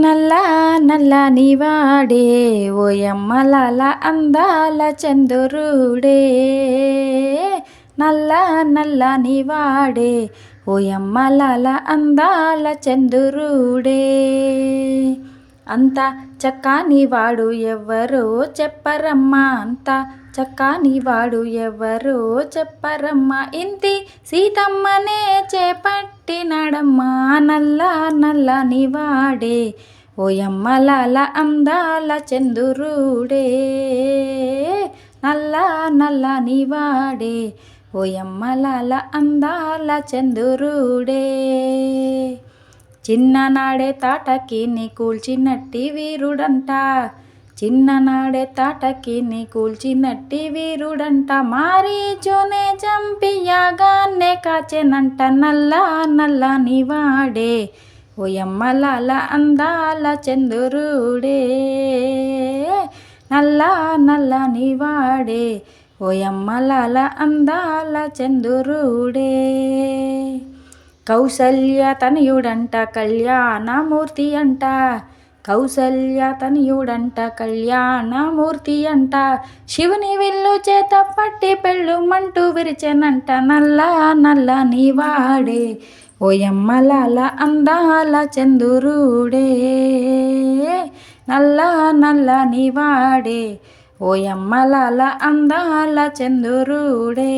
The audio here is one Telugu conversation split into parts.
నల్ల నల్లని వాడే ఓయమ్మలాల అందాల చంద్రుడే. నల్ల నల్లని వాడే ఓయమ్మలాల అందాల చంద్రుడే. అంత చక్కని వాడు ఎవ్వరో చెప్పరమ్మా, అంత చక్కని వాడు ఎవ్వరో చెప్పరమ్మా, ఇంతి సీతమ్మనే చేపట్టినాడమ్మా. నల్ల నల్లని వాడే ఓయమ్మలాల అందాల చంద్రుడే. నల్ల నల్లని వాడే ఓయమ్మలాల అందాల చంద్రుడే. చిన్ననాడే తాటకి నీ కూల్చినట్టి వీరుడంట, చిన్ననాడే తాటకి నీ కూల్చినట్టి వీరుడంట, మారీచునే చంపి యాగాన్నే కాచెనంట. నల్ల నల్లని వాడే ఓయమ్మలాల అందాల చంద్రుడే. నల్ల నల్లని వాడే ఓయమ్మలాల అందాల చంద్రుడే. కౌసల్య తనయుడంట కళ్యాణమూర్తి అంట, కౌసల్య తనయుడంట కళ్యాణమూర్తి అంట, శివుని విల్లు చేత పట్టి పెళ్ళుమంటూ విరిచెనంట. నల్ల నల్లని వాడే ఓయమ్మలాల అందాల చంద్రుడే. నల్ల నల్లని వాడే ఓయమ్మలాల అందాల చంద్రుడే.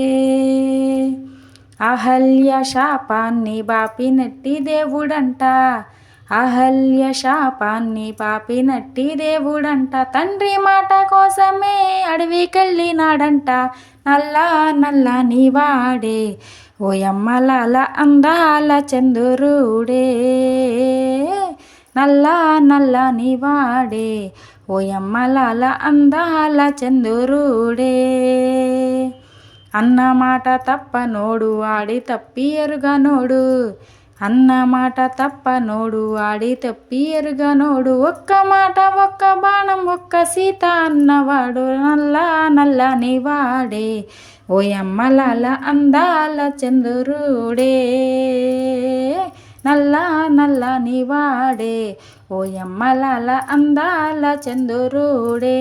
అహల్య శాపాన్ని బాపినట్టి దేవుడంట, అహల్య శాపాన్ని బాపినట్టి దేవుడంట, తండ్రి మాట కోసమే అడవికెళ్ళినాడంట. నల్ల నల్లని వాడే ఓయమ్మలాల అందాల చంద్రుడే. నల్ల నల్లని వాడే ఓయమ్మలాల అందాల చంద్రుడే. అన్నమాట తప్పనోడు ఆడి తప్పి ఎరుగనోడు, అన్నమాట తప్పనోడు ఆడి తప్పి ఎరుగనోడు, ఒక్క మాట ఒక్క బాణం ఒక్క సీత అన్నవాడు. నల్ల నల్లని వాడే ఓయమ్మలాల అందాల చంద్రుడే. నల్ల నల్లని వాడే ఓయమ్మలాల అందాల చంద్రుడే.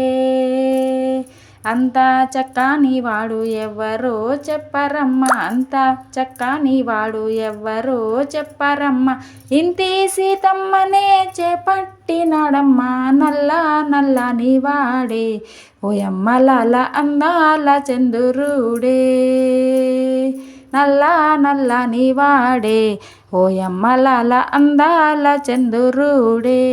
అంత చక్కని వాడు ఎవ్వరో చెప్పరమ్మా, అంత చక్కని వాడు ఎవ్వరో చెప్పరమ్మా, ఇంతి సీతమ్మనే చేపట్టినాడమ్మా. నల్ల నల్లని వాడే ఓయమ్మలాల అందాల చంద్రుడే. నల్ల నల్లని వాడే ఓయమ్మలాల అందాల చంద్రుడే.